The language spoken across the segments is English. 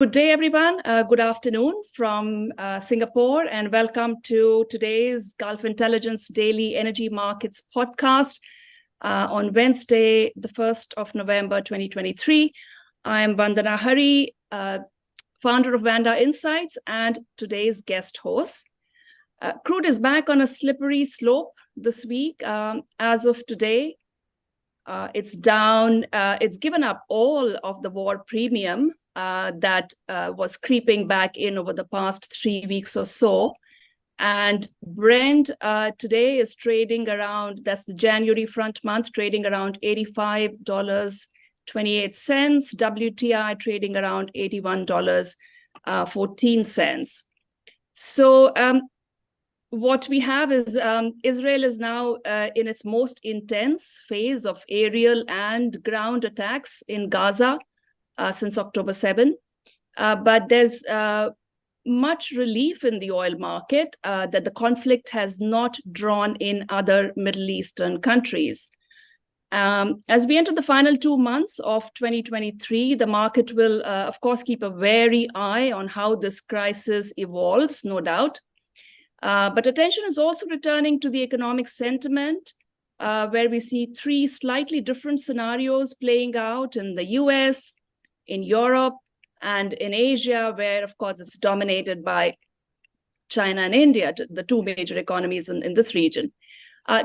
Good day, everyone. Good afternoon from Singapore, and welcome to today's Gulf Intelligence Daily Energy Markets podcast on Wednesday, the 1st of November, 2023. I am Vandana Hari, founder of Vanda Insights, and today's guest host. Crude is back on a slippery slope this week. As of today, it's down. It's given up all of the war premium that was creeping back in over the past 3 weeks or so. And Brent today is trading around, that's the January front month, trading around $85.28. WTI trading around $81.14. So what we have is Israel is now in its most intense phase of aerial and ground attacks in Gaza since October 7. But there's much relief in the oil market that the conflict has not drawn in other Middle Eastern countries. As we enter the final 2 months of 2023, the market will, of course, keep a wary eye on how this crisis evolves, no doubt. But attention is also returning to the economic sentiment, where we see three slightly different scenarios playing out in the US, in Europe, and in Asia, where, of course, it's dominated by China and India, the two major economies in this region.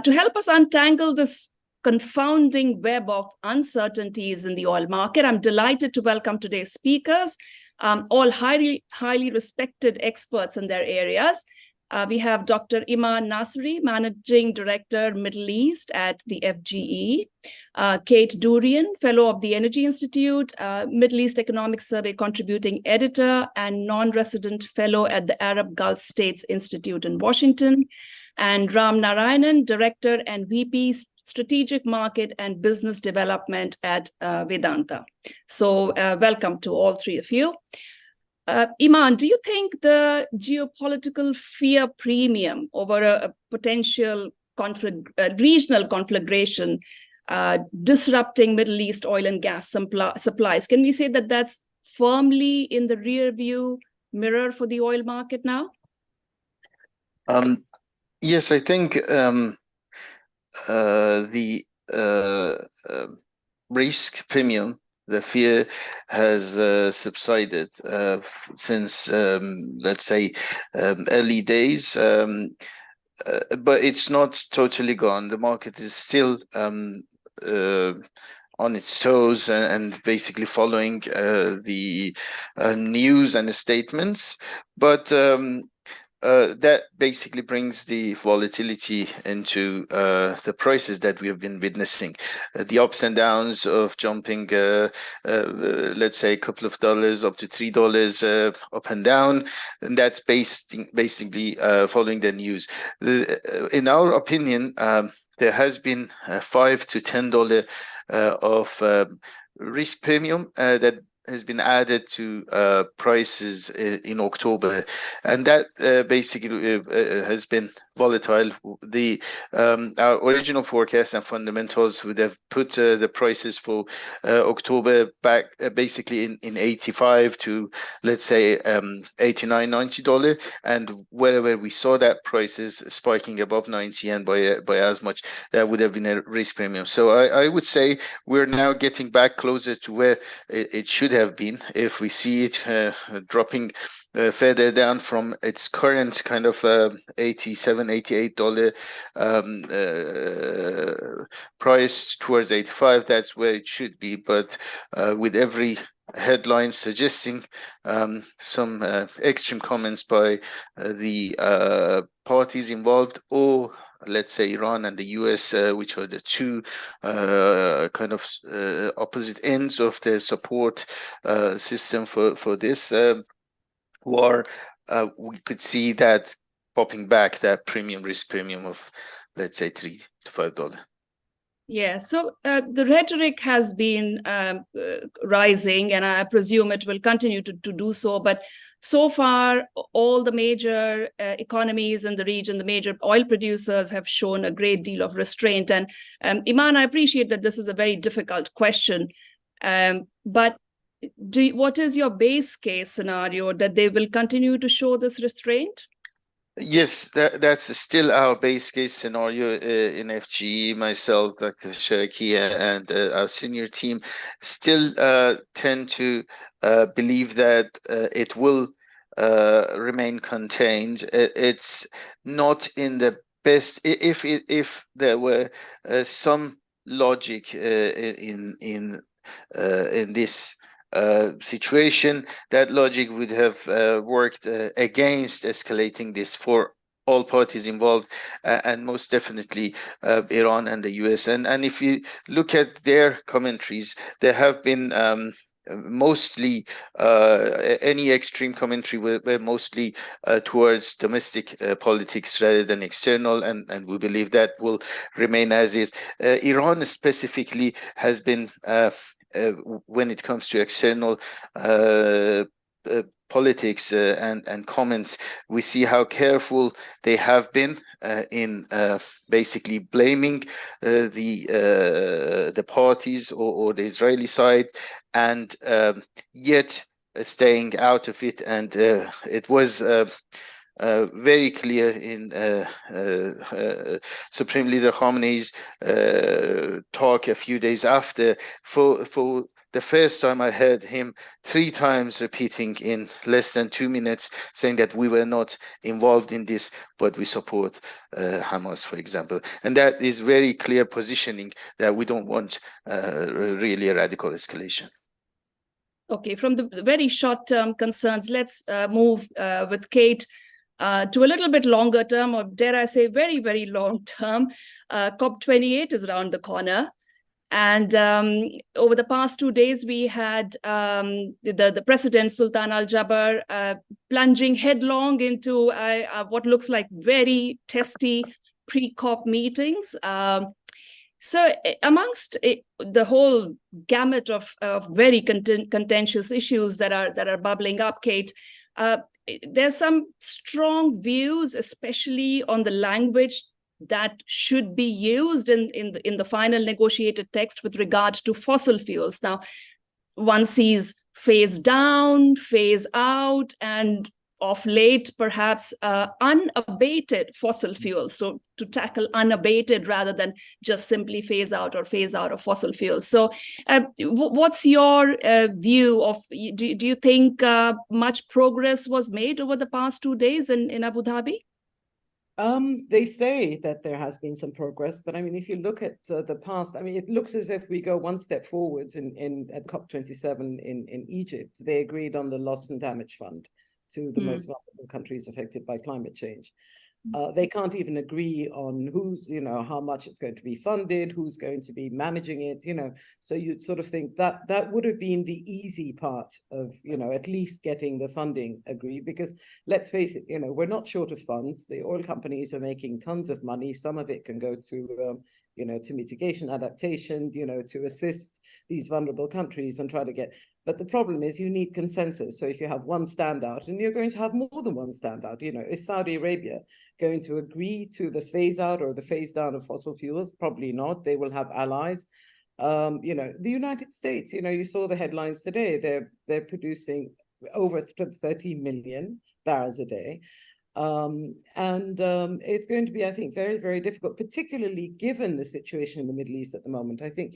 To help us untangle this confounding web of uncertainties in the oil market, I'm delighted to welcome today's speakers, all highly respected experts in their areas. We have Dr. Iman Nasri, Managing Director, Middle East at the FGE, Kate Durian, Fellow of the Energy Institute, Middle East Economic Survey Contributing Editor, and Non-Resident Fellow at the Arab Gulf States Institute in Washington, and Ram Narayanan, Director and VP Strategic Market and Business Development at Vedanta. So welcome to all three of you. Iman, do you think the geopolitical fear premium over a potential regional conflagration disrupting Middle East oil and gas supplies, can we say that that's firmly in the rear view mirror for the oil market now? Yes, I think the risk premium, the fear has subsided since, let's say, early days, but it's not totally gone. The market is still on its toes and basically following the news and the statements, but that basically brings the volatility into the prices that we have been witnessing. The ups and downs of jumping, let's say, a couple of dollars up to $3 up and down, and that's basically following the news. In our opinion, there has been $5 to $10 of risk premium that has been added to prices in October, and that basically has been volatile. Our original forecast and fundamentals would have put the prices for October back basically in 85 to, let's say, $89-90, and wherever we saw that prices spiking above 90 and by as much, that would have been a risk premium. So I would say we're now getting back closer to where it should have been if we see it dropping further down from its current kind of $87-88 price towards 85. That's where it should be, but with every headline suggesting some extreme comments by the parties involved, or let's say Iran and the US, which are the two kind of opposite ends of the support system for this war, we could see that popping back, that risk premium of, let's say, $3 to $5. Yeah, so the rhetoric has been rising, and I presume it will continue to do so. But so far, all the major economies in the region, the major oil producers, have shown a great deal of restraint. And Iman, I appreciate that this is a very difficult question, but what is your base case scenario, that they will continue to show this restraint? Yes, that's still our base case scenario in FGE. Myself, Dr. Sharaki, and our senior team still tend to believe that it will remain contained. It's not in the best. If there were some logic in this situation, that logic would have worked against escalating this for all parties involved, and most definitely Iran and the US. And if you look at their commentaries, there have been mostly any extreme commentary were mostly towards domestic politics rather than external, and we believe that will remain as is. Iran specifically has been when it comes to external politics and comments, we see how careful they have been in basically blaming the parties or the Israeli side, and yet staying out of it. And it was very clear in Supreme Leader Khamenei's talk a few days after. For the first time, I heard him 3 times repeating in less than 2 minutes, saying that we were not involved in this, but we support Hamas, for example. And that is very clear positioning that we don't want really a radical escalation. Okay, from the very short-term concerns, let's move with Kate to a little bit longer term, or dare I say very, very long term. COP28 is around the corner. And over the past 2 days, we had the President, Sultan Al-Jaber, plunging headlong into what looks like very testy pre-COP meetings. So amongst the whole gamut of very contentious issues that are bubbling up, Kate, there's some strong views, especially on the language that should be used in the final negotiated text with regard to fossil fuels. Now, one sees phase down, phase out, and of late, perhaps unabated fossil fuels. So to tackle unabated rather than just simply phase out of fossil fuels. So what's your view of, do you think much progress was made over the past 2 days in Abu Dhabi? They say that there has been some progress, but I mean, if you look at the past, I mean, it looks as if we go one step forwards at COP27 in Egypt. They agreed on the loss and damage fund to the most vulnerable countries affected by climate change. They can't even agree on who's, how much it's going to be funded, who's going to be managing it, So you'd sort of think that that would have been the easy part of, at least getting the funding agreed, because let's face it, we're not short of funds. The oil companies are making tons of money. Some of it can go to, to mitigation, adaptation, to assist these vulnerable countries and try to get. But the problem is you need consensus. So if you have one standout, and you're going to have more than one standout, is Saudi Arabia going to agree to the phase out or the phase down of fossil fuels? Probably not. They will have allies. The United States, you saw the headlines today. They're producing over 30 million barrels a day. It's going to be, I think, very, very difficult, particularly given the situation in the Middle East at the moment. I think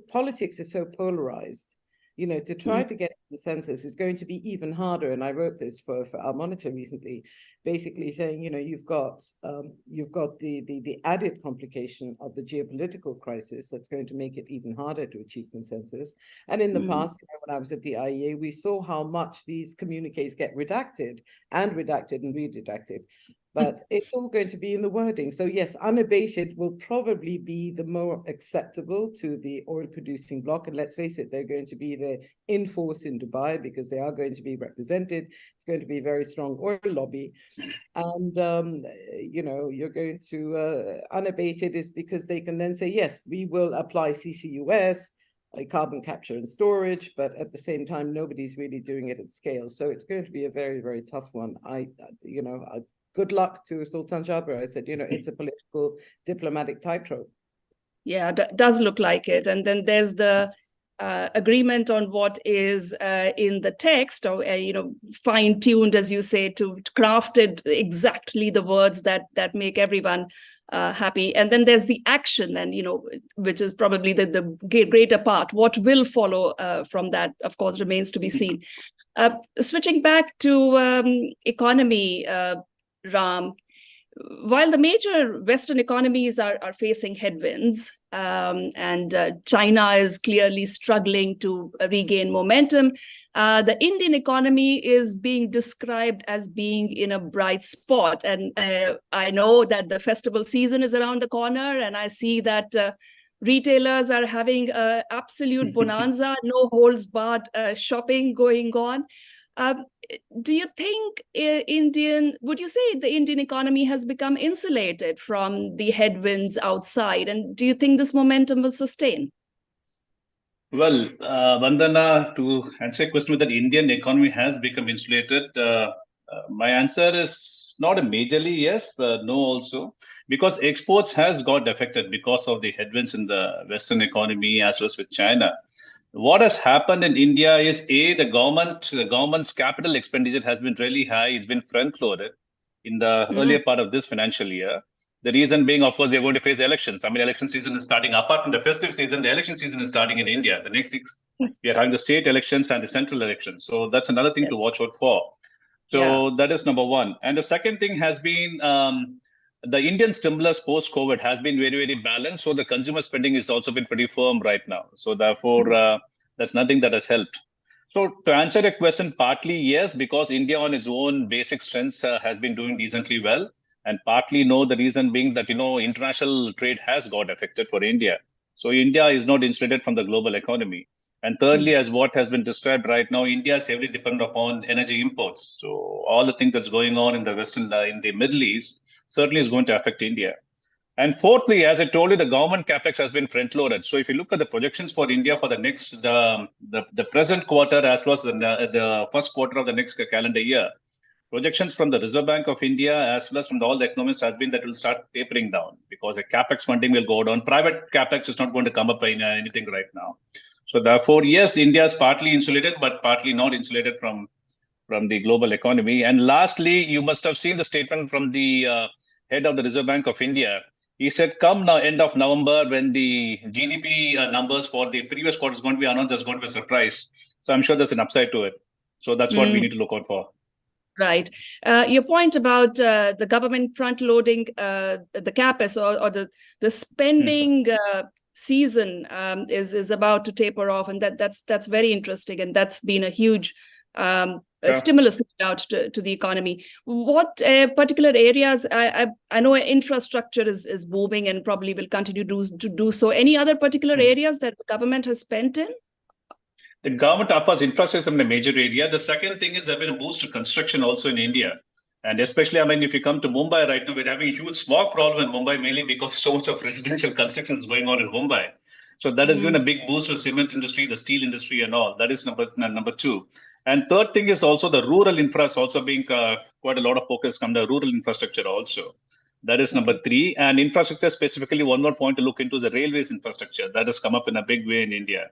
politics is so polarized. To try to get consensus is going to be even harder. And I wrote this for Al Monitor recently, basically saying, you've got the added complication of the geopolitical crisis that's going to make it even harder to achieve consensus. And in the past, when I was at the IEA, we saw how much these communiques get redacted and redacted. But it's all going to be in the wording. So yes, unabated will probably be the more acceptable to the oil producing bloc. And let's face it, they're going to be there in force in Dubai because they are going to be represented. It's going to be a very strong oil lobby. And, you're going to, unabated is because they can then say, yes, we will apply CCUS, like carbon capture and storage, but at the same time, nobody's really doing it at scale. So it's going to be a very, very tough one. Good luck to Sultan Jaber. I said, it's a political, diplomatic tightrope. Yeah, does look like it. And then there's the agreement on what is in the text, or fine-tuned, as you say, to crafted exactly the words that make everyone happy. And then there's the action, and which is probably the greater part. What will follow from that, of course, remains to be seen. Switching back to economy, Ram, while the major Western economies are facing headwinds, and China is clearly struggling to regain momentum, the Indian economy is being described as being in a bright spot. And I know that the festival season is around the corner, and I see that retailers are having absolute bonanza, no holds barred shopping going on. Do you think would you say the Indian economy has become insulated from the headwinds outside? And do you think this momentum will sustain? Well, Vandana, to answer your question whether the Indian economy has become insulated, my answer is not a majorly yes, no also, because exports has got affected because of the headwinds in the Western economy as well as with China. What has happened in India is the government's capital expenditure has been really high. It's been front loaded in the earlier part of this financial year. The reason being, of course, they're going to face elections. I mean, election season is starting. Apart from the festive season, the election season is starting in India. The next 6 we are having the state elections and the central elections. So that's another thing to watch out for. So that is number one. And the second thing has been the Indian stimulus post-COVID has been very, very balanced. So the consumer spending has also been pretty firm right now. So therefore, that's nothing that has helped. So to answer your question, partly yes, because India on its own basic strengths has been doing decently well. And partly no, the reason being that, international trade has got affected for India. So India is not insulated from the global economy. And thirdly, as what has been described right now, India is heavily dependent upon energy imports. So all the things that's going on in the in the Middle East certainly is going to affect India. And fourthly, as I told you, the government capex has been front loaded. So if you look at the projections for India for the next, the present quarter as well as the first quarter of the next calendar year, projections from the Reserve Bank of India as well as from all the economists has been that it will start tapering down because the capex funding will go down. Private capex is not going to come up in anything right now. So therefore, yes, India is partly insulated, but partly not insulated from the global economy. And lastly, you must have seen the statement from the head of the Reserve Bank of India. He said, come now, end of November, when the GDP numbers for the previous quarter is going to be announced, there's going to be a surprise. So I'm sure there's an upside to it. So that's what we need to look out for. Right. Your point about the government front loading the CAPEX or the spending season is about to taper off, and that's very interesting, and that's been a huge stimulus out to the economy. What particular areas? I know infrastructure is booming and probably will continue to do so. Any other particular areas that the government has spent in? The government offers infrastructure in a major area. The second thing is there's been a boost to construction also in India. And especially, I mean, if you come to Mumbai right now, we're having a huge smog problem in Mumbai, mainly because so much of residential construction is going on in Mumbai. So that has been a big boost to the cement industry, the steel industry and all. That is number two. And third thing is also the rural infra is also being quite a lot of focus on the rural infrastructure also. That is number three. And infrastructure specifically, one more point to look into is the railways infrastructure. That has come up in a big way in India.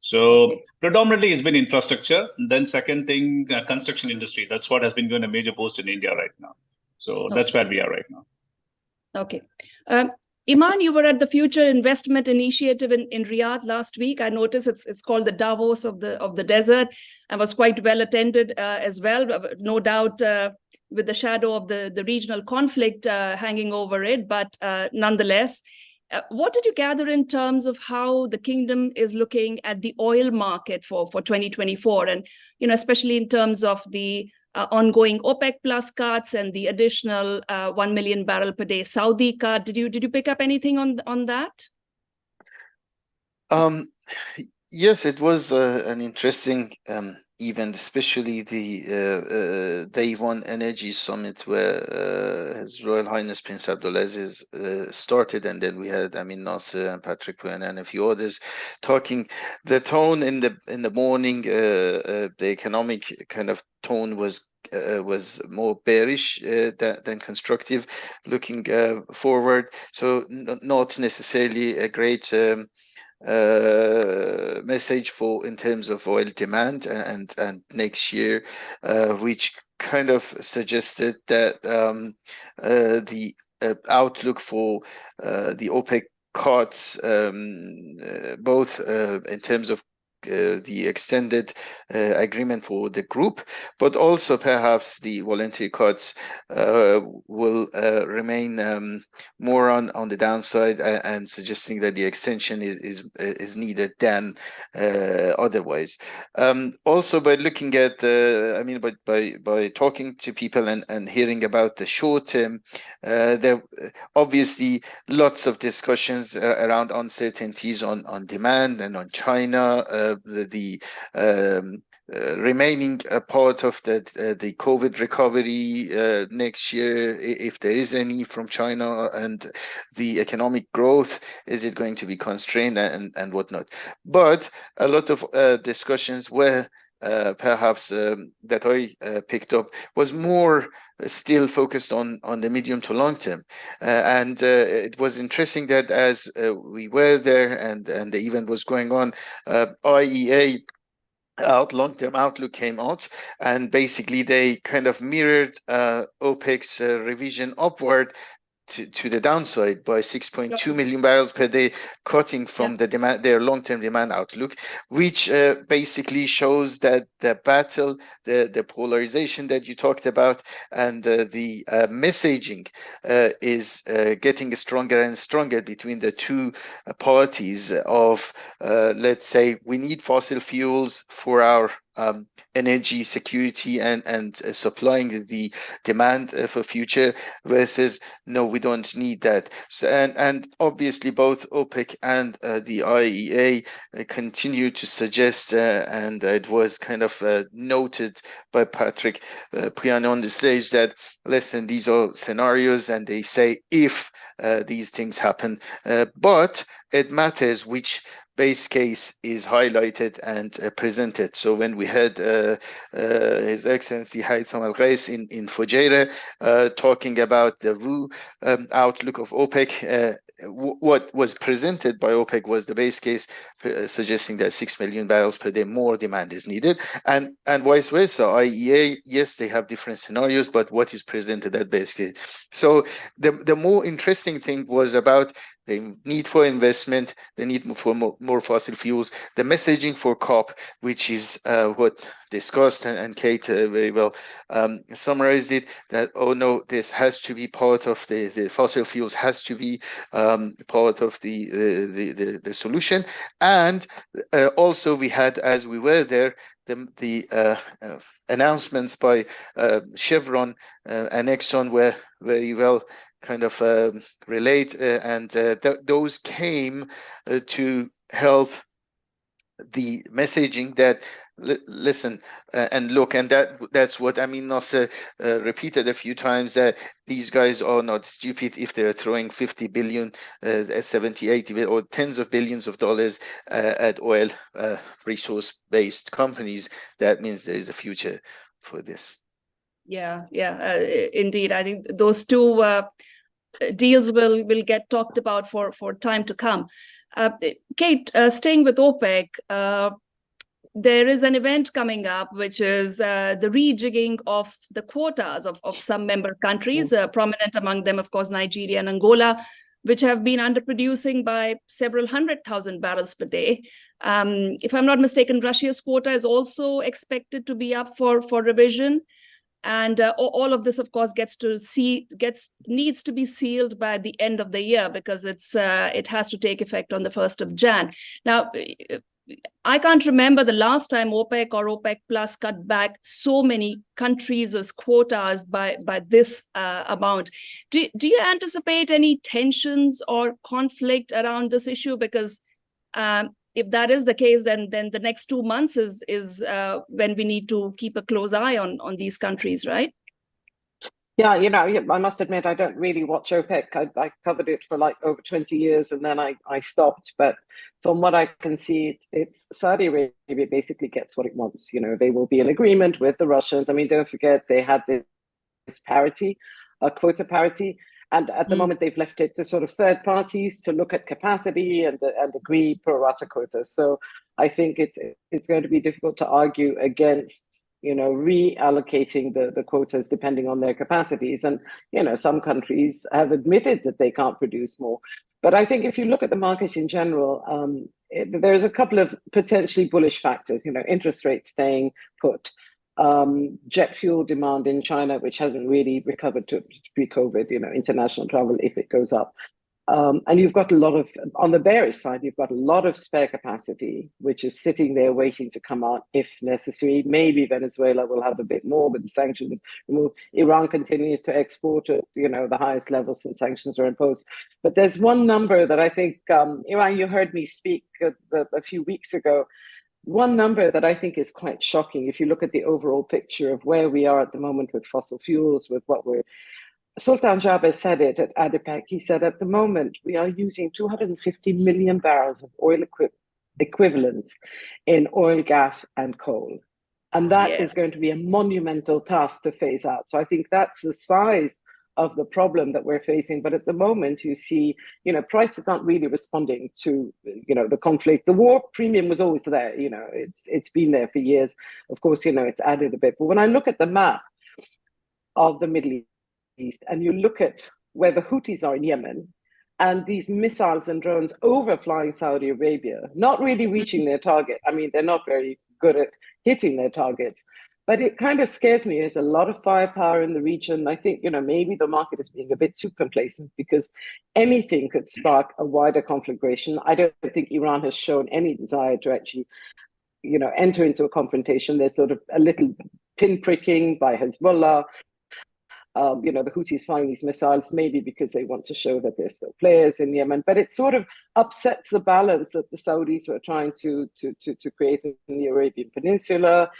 So predominantly it's been infrastructure. Then second thing, construction industry. That's what has been given a major boost in India right now. So that's where we are right now. Okay. Iman, you were at the Future Investment Initiative in Riyadh last week. I noticed it's called the Davos of the desert, and was quite well attended as well. No doubt with the shadow of the regional conflict hanging over it, but nonetheless. What did you gather in terms of how the kingdom is looking at the oil market for 2024, and especially in terms of the ongoing OPEC plus cuts and the additional 1 million barrel per day Saudi cut? Did you pick up anything on that? Yes, it was an interesting event, especially the Day One Energy Summit, where His Royal Highness Prince Abdulaziz started, and then we had Nasser and Patrick Puan and a few others talking. The tone in the morning, the economic kind of tone was more bearish than constructive, looking forward. So not necessarily a great message for in terms of oil demand and next year, which kind of suggested that the outlook for the OPEC cuts, both in terms of the extended agreement for the group, but also perhaps the voluntary cuts will remain more on the downside, and suggesting that the extension is needed than otherwise. Also, by looking at by talking to people and hearing about the short term, there obviously lots of discussions around uncertainties on demand and on China. The remaining part of the COVID recovery next year, if there is any from China, and the economic growth, is it going to be constrained and whatnot? But a lot of discussions were perhaps that I picked up was more still focused on the medium to long term, and it was interesting that as we were there and the event was going on, IEA long-term outlook came out, and basically they kind of mirrored OPEC's revision upward to the downside by 6.2 million barrels per day, cutting from the demand, their long-term demand outlook, which basically shows that the battle, the polarization that you talked about, and the messaging is getting stronger and stronger between the two parties of, let's say, we need fossil fuels for our energy security and supplying the demand for future, versus no, we don't need that. So, and obviously both OPEC and the IEA continue to suggest, and it was kind of noted by Patrick Priano on the stage, that listen, these are scenarios, and they say if these things happen, but it matters which base case is highlighted and presented. So when we had His Excellency Haytham Al Ghais in Fujairah talking about the outlook of OPEC, what was presented by OPEC was the base case, suggesting that 6 million barrels per day more demand is needed, and vice versa. IEA, yes, they have different scenarios, but what is presented at base case. So the more interesting thing was about the need for investment, the need for more fossil fuels, the messaging for COP, which is what discussed, and Kate very well summarized it, that, oh no, this has to be part of the fossil fuels, has to be part of the solution. And also we had, as we were there, the announcements by Chevron and Exxon were very well kind of relate, and those came to help the messaging that listen and look, and that's what Amin Nasser repeated a few times, that these guys are not stupid if they're throwing 50 billion, 70, 80 or tens of billions of dollars at oil resource-based companies. That means there is a future for this. Yeah, indeed. I think those two deals will get talked about for time to come. Kate, staying with OPEC, there is an event coming up, which is the rejigging of the quotas of some member countries, prominent among them, of course, Nigeria and Angola, which have been underproducing by several 100,000 barrels per day. If I'm not mistaken, Russia's quota is also expected to be up for revision. And all of this, of course, needs to be sealed by the end of the year, because it has to take effect on the 1st of Jan. Now, I can't remember the last time OPEC or OPEC Plus cut back so many countries' quotas by this amount. Do you anticipate any tensions or conflict around this issue? Because if that is the case, then the next 2 months is when we need to keep a close eye on these countries, right? Yeah, I must admit, I don't really watch OPEC. I covered it for like over 20 years, and then I stopped. But from what I can see, it's Saudi Arabia basically gets what it wants. They will be in agreement with the Russians. I mean, don't forget, they had this parity, quota parity. And at the moment, they've left it to sort of third parties to look at capacity and agree pro rata quotas. So I think it's going to be difficult to argue against, reallocating the quotas depending on their capacities. And, some countries have admitted that they can't produce more. But I think if you look at the market in general, there's a couple of potentially bullish factors, interest rates staying put, jet fuel demand in China, which hasn't really recovered to pre-COVID, international travel, if it goes up. And you've got a lot of, on the bearish side, you've got a lot of spare capacity, which is sitting there waiting to come out if necessary. Maybe Venezuela will have a bit more, but the sanctions removed. Iran continues to export at, the highest level since sanctions were imposed. But there's one number that I think, Iran, you heard me speak a few weeks ago. One number that I think is quite shocking, if you look at the overall picture of where we are at the moment with fossil fuels, with what we're Sultan Jaber said it at ADIPEC. He said, at the moment, we are using 250 million barrels of oil equivalents in oil, gas, and coal. And that is going to be a monumental task to phase out. So I think that's the size of the problem that we're facing. But at the moment, you see, prices aren't really responding to, the conflict. The war premium was always there. It's been there for years. Of course, it's added a bit. But when I look at the map of the Middle East, and you look at where the Houthis are in Yemen, and these missiles and drones overflying Saudi Arabia, not really reaching their target. I mean, they're not very good at hitting their targets, but it kind of scares me. There's a lot of firepower in the region. I think, maybe the market is being a bit too complacent because anything could spark a wider conflagration. I don't think Iran has shown any desire to actually, enter into a confrontation. There's sort of a little pinpricking by Hezbollah. The Houthis firing these missiles, maybe because they want to show that they're still players in Yemen, but it sort of upsets the balance that the Saudis were trying to create in the Arabian Peninsula,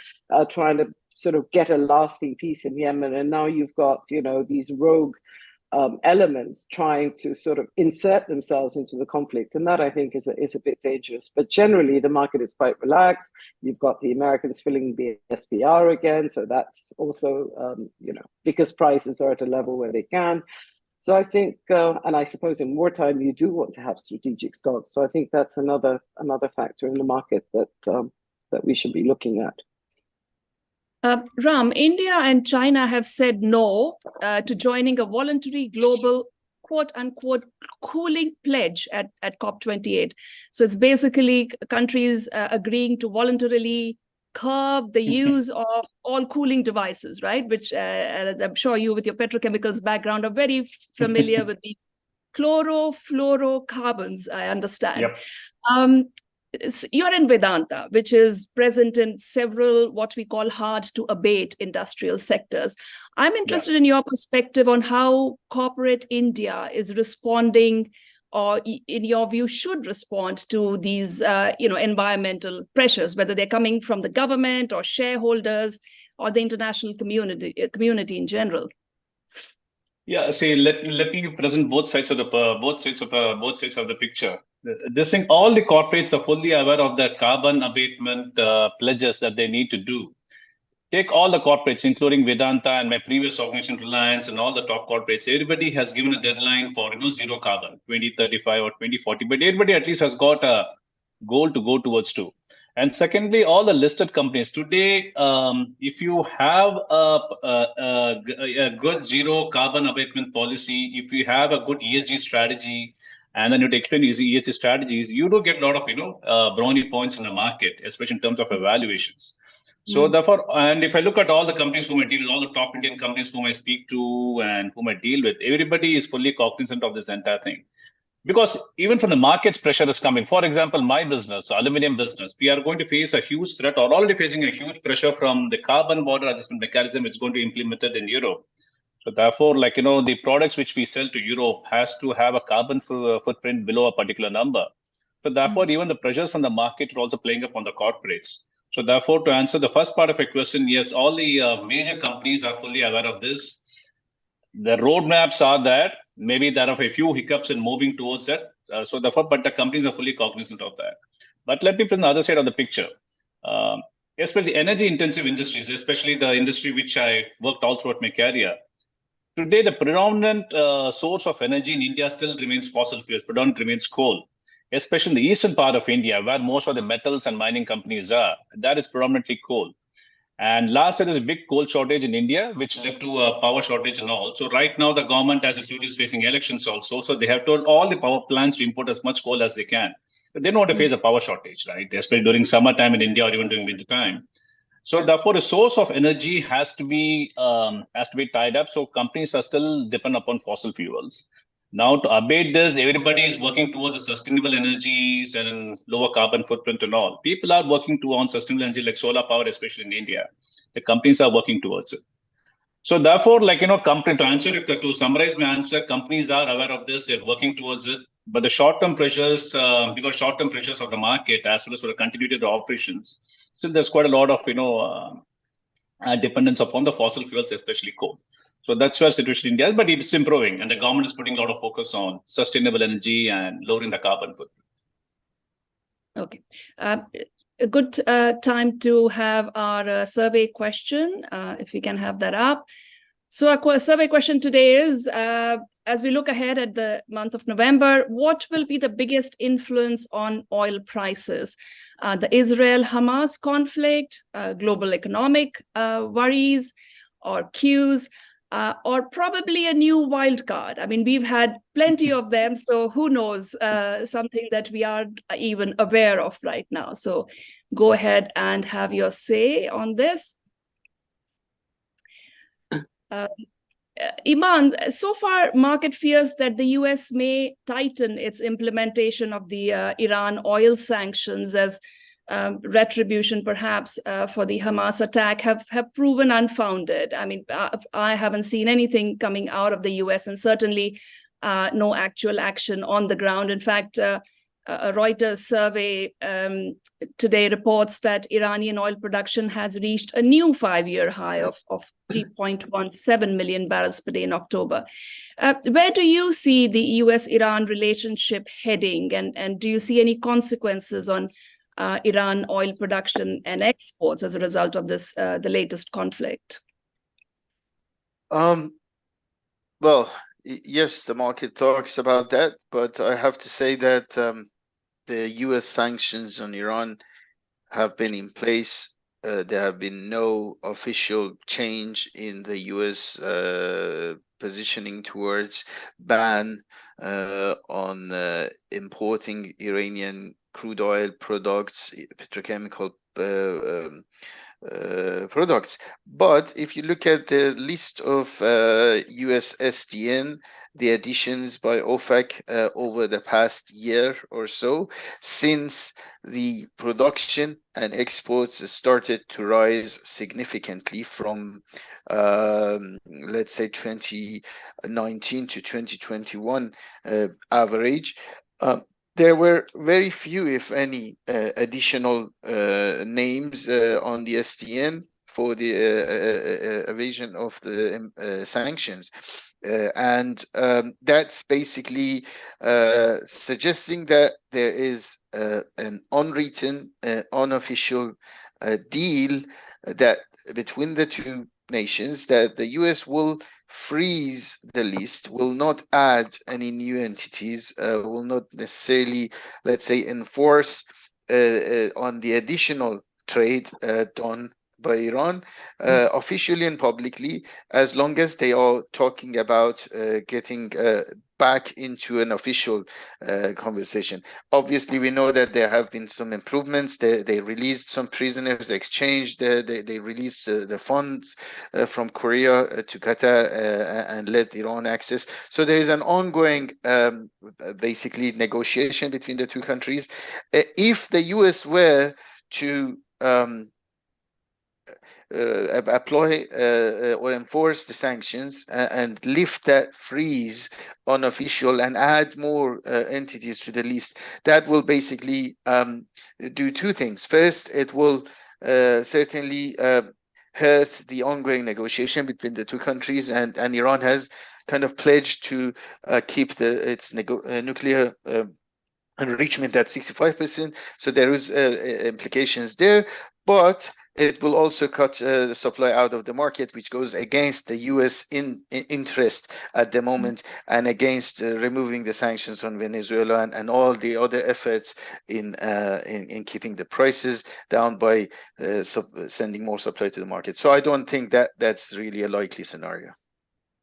trying to sort of get a lasting peace in Yemen. And now you've got, these rogue elements trying to sort of insert themselves into the conflict. And that, I think, is a bit dangerous. But generally, the market is quite relaxed. You've got the Americans filling the SPR again. So that's also, because prices are at a level where they can. So I think, and I suppose in wartime, you do want to have strategic stocks. So I think that's another factor in the market that we should be looking at. Ram, India and China have said no to joining a voluntary global quote-unquote cooling pledge at COP28. So it's basically countries agreeing to voluntarily curb the use of all cooling devices, right? Which I'm sure you, with your petrochemicals background, are very familiar with these chlorofluorocarbons, I understand. Yep. You're in Vedanta, which is present in several what we call hard to abate industrial sectors. I'm interested in your perspective on how corporate India is responding, or in your view should respond to these environmental pressures, whether they're coming from the government or shareholders or the international community in general. Yeah, see, let me present both sides of the picture. This thing, all the corporates are fully aware of the carbon abatement pledges that they need to do. Take all the corporates, including Vedanta and my previous organization, Reliance, and all the top corporates. Everybody has given a deadline for zero carbon, 2035 or 2040. But everybody at least has got a goal to go towards too. And secondly, all the listed companies today, if you have a good zero carbon abatement policy, if you have a good ESG strategy, and then you explain these ESG strategies, you do get a lot of brownie points in the market, especially in terms of evaluations. So therefore, and if I look at all the companies whom I deal with, all the top Indian companies whom I speak to and whom I deal with, everybody is fully cognizant of this entire thing. Because even from the market's pressure is coming. For example, my business, aluminum business, we are going to face a huge threat, or already facing a huge pressure from the carbon border adjustment mechanism which is going to be implemented in Europe. So therefore, the products which we sell to Europe has to have a carbon footprint below a particular number. So therefore, even the pressures from the market are also playing up on the corporates. So therefore, to answer the first part of your question, yes, all the major companies are fully aware of this. The roadmaps are there. Maybe there are a few hiccups in moving towards that. So therefore, but the companies are fully cognizant of that. But let me present the other side of the picture. Especially energy-intensive industries, especially the industry which I worked all throughout my career. Today, the predominant source of energy in India still remains fossil fuels, predominant remains coal, especially in the eastern part of India, where most of the metals and mining companies are. That is predominantly coal. And last year, there was a big coal shortage in India, which led to a power shortage and all. So right now, the government, as it is facing elections also. So they have told all the power plants to import as much coal as they can. But they don't want to face a power shortage, right? Especially during summertime in India or even during winter time. So therefore, the source of energy has to be tied up. So companies are still dependent upon fossil fuels. Now, to abate this, everybody is working towards a sustainable energies and lower carbon footprint and all. People are working towards sustainable energy like solar power, especially in India. The companies are working towards it. So therefore, to summarize my answer, companies are aware of this, they're working towards it. But the short-term pressures, because short-term pressures of the market as well as for the continuity of the operations, still there's quite a lot of dependence upon the fossil fuels, especially coal. So that's where situation in India is, but it's improving, and the government is putting a lot of focus on sustainable energy and lowering the carbon footprint. Okay. A good time to have our survey question, if we can have that up. So our survey question today is, as we look ahead at the month of November, what will be the biggest influence on oil prices? The Israel-Hamas conflict, global economic worries or cues, or probably a new wild card. I mean, we've had plenty of them, so who knows, something that we aren't even aware of right now. So go ahead and have your say on this. Iman, so far, market fears that the US may tighten its implementation of the Iran oil sanctions as retribution, perhaps, for the Hamas attack have proven unfounded. I mean, I haven't seen anything coming out of the US, and certainly no actual action on the ground. In fact, a Reuters survey today reports that Iranian oil production has reached a new 5-year high of 3.17 million barrels per day in October. Where do you see the US-Iran relationship heading, and do you see any consequences on Iran oil production and exports as a result of this, the latest conflict? Well, yes, the market talks about that, but I have to say that the US sanctions on Iran have been in place. There have been no official change in the US positioning towards ban on importing Iranian crude oil products, petrochemical products. But if you look at the list of US SDN, the additions by OPEC over the past year or so, since the production and exports started to rise significantly from, let's say, 2019 to 2021 average, there were very few, if any, additional names on the SDN for the evasion of the sanctions. And that's basically suggesting that there is an unwritten, unofficial deal that between the two nations, that the US will freeze the list, will not add any new entities, will not necessarily, let's say, enforce on the additional trade done by Iran officially and publicly, as long as they are talking about getting back into an official conversation. Obviously, we know that there have been some improvements. They released some prisoners, exchanged, they released the funds from Korea to Qatar and let Iran access. So there is an ongoing, basically, negotiation between the two countries. If the US were to apply or enforce the sanctions and lift that freeze unofficial and add more entities to the list, that will basically do two things. First, it will certainly hurt the ongoing negotiation between the two countries, and Iran has kind of pledged to keep its nuclear enrichment at 65%. So there is implications there. But It will also cut the supply out of the market, which goes against the U.S. interest at the moment, and against removing the sanctions on Venezuela and all the other efforts in keeping the prices down by sending more supply to the market. So I don't think that that's really a likely scenario.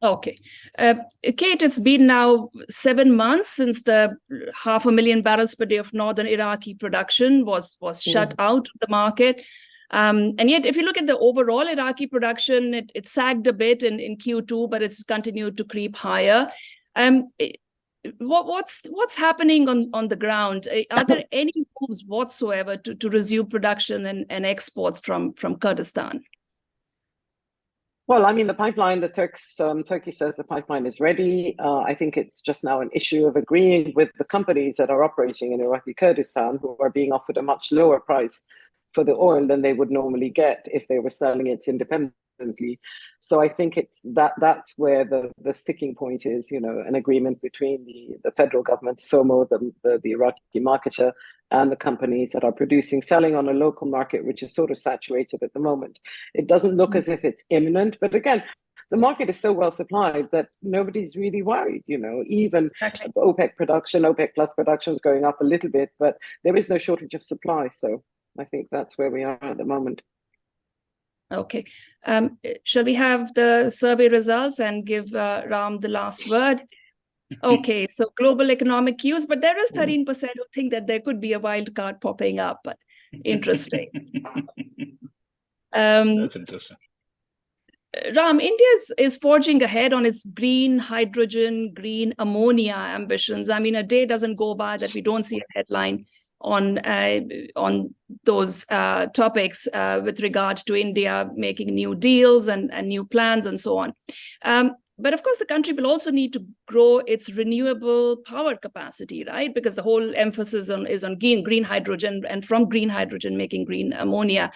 Okay. Kate, it's been now 7 months since the 500,000 barrels per day of northern Iraqi production was shut out of the market. And yet, if you look at the overall Iraqi production, it sagged a bit in Q2, but it's continued to creep higher. What's happening on the ground? Are there any moves whatsoever to resume production and exports from Kurdistan? Well, I mean, the pipeline, Turkey says the pipeline is ready. I think it's just now an issue of agreeing with the companies that are operating in Iraqi Kurdistan, who are being offered a much lower price for the oil than they would normally get if they were selling it independently. So I think that's where the sticking point is, an agreement between the federal government, SOMO, the Iraqi marketer, and the companies that are selling on a local market, which is sort of saturated at the moment. It doesn't look as if it's imminent, but again, the market is so well supplied that nobody's really worried, even OPEC plus production is going up a little bit, but there is no shortage of supply. So I think that's where we are at the moment. Okay. Shall we have the survey results and give Ram the last word? Okay, so global economic cues, but there is 13% who think that there could be a wild card popping up, but interesting. That's interesting. Ram, India is forging ahead on its green hydrogen, green ammonia ambitions. I mean, a day doesn't go by that we don't see a headline on those topics with regard to India making new deals and new plans and so on. But of course, the country will also need to grow its renewable power capacity, right? Because the whole emphasis is on green hydrogen, and from green hydrogen making green ammonia.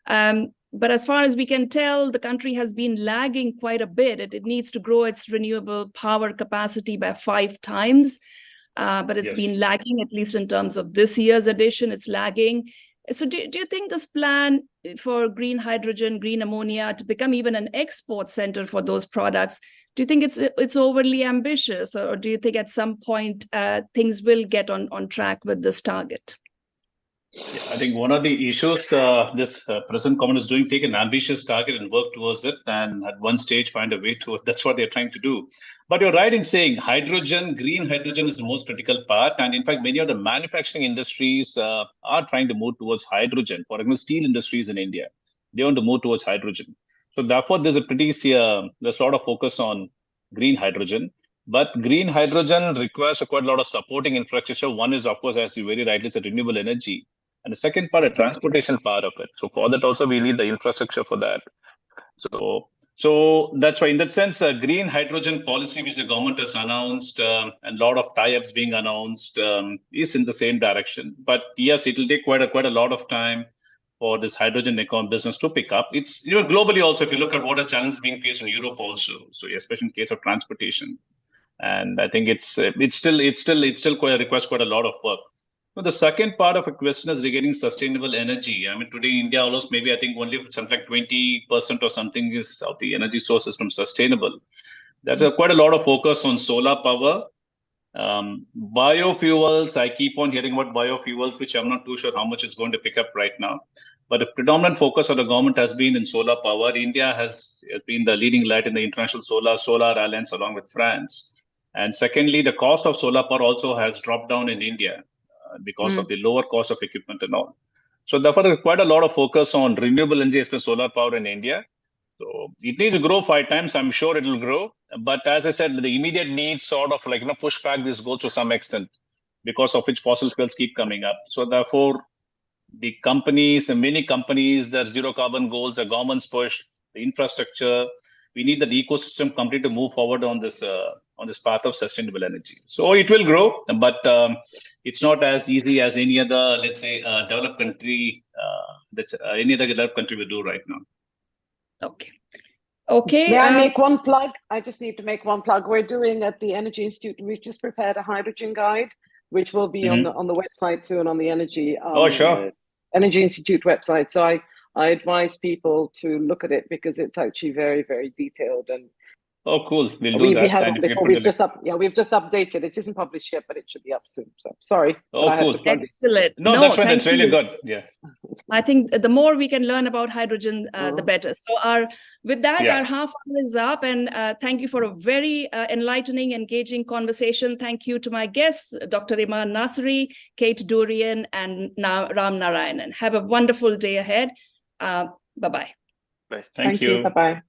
But as far as we can tell, the country has been lagging quite a bit. It needs to grow its renewable power capacity by 5 times. But it's been lagging, at least in terms of this year's addition, it's lagging. So do you think this plan for green hydrogen, green ammonia to become even an export center for those products, do you think it's overly ambitious, or do you think at some point things will get on track with this target? Yeah, I think one of the issues this present government is doing, take an ambitious target and work towards it, and at one stage find a way to it. That's what they're trying to do. But you're right in saying green hydrogen is the most critical part. And in fact, many of the manufacturing industries are trying to move towards hydrogen. For example, steel industries in India, they want to move towards hydrogen. So therefore, there's there's a lot of focus on green hydrogen. But green hydrogen requires quite a lot of supporting infrastructure. One is, of course, as you very rightly said, renewable energy. And the second part, a transportation part of it. So for that also, we need the infrastructure for that. So that's why, in that sense, green hydrogen policy, which the government has announced, and a lot of tie-ups being announced, is in the same direction. But yes, it will take quite a lot of time for this hydrogen business to pick up. It's globally also, if you look at what are challenges being faced in Europe also, so especially in case of transportation, and I think it still requires quite a lot of work. The second part of a question is regarding sustainable energy. I mean, today in India, almost maybe I think only something like 20% or something is of the energy sources from sustainable. There's quite a lot of focus on solar power, biofuels. I keep on hearing about biofuels, which I'm not too sure how much it's going to pick up right now. But the predominant focus of the government has been in solar power. India has been the leading light in the international solar alliance along with France. And secondly, the cost of solar power also has dropped down in India because of the lower cost of equipment and all. So therefore, there's quite a lot of focus on renewable energy, especially solar power in India. So it needs to grow 5 times. I'm sure it will grow. But as I said, the immediate needs sort of push back this goal to some extent, because of which fossil fuels keep coming up. So therefore, the companies and many companies, their zero carbon goals, the government's push, the infrastructure, we need the ecosystem completely to move forward on this path of sustainable energy. So it will grow, but it's not as easy as any other, let's say, developed country any other developed country will do right now. Okay. May I make one plug? I just need to make one plug. We're doing at the Energy Institute, we've just prepared a hydrogen guide, which will be on the website soon, on the Energy Energy Institute website. So I advise people to look at it because it's actually very, very detailed. And oh, cool. We'll do that. We had and it before. We've just updated. It isn't published yet, but it should be up soon. So sorry. Oh, I cool. had to plug Excellent. No, that's fine. That's really you. good. Yeah. I think the more we can learn about hydrogen, the better. So with that, our half hour is up, and thank you for a very enlightening, engaging conversation. Thank you to my guests, Dr. Iman Nasri, Kate Durian, and Ram Narayanan. Have a wonderful day ahead. Bye-bye. Bye. Thank you. Bye-bye.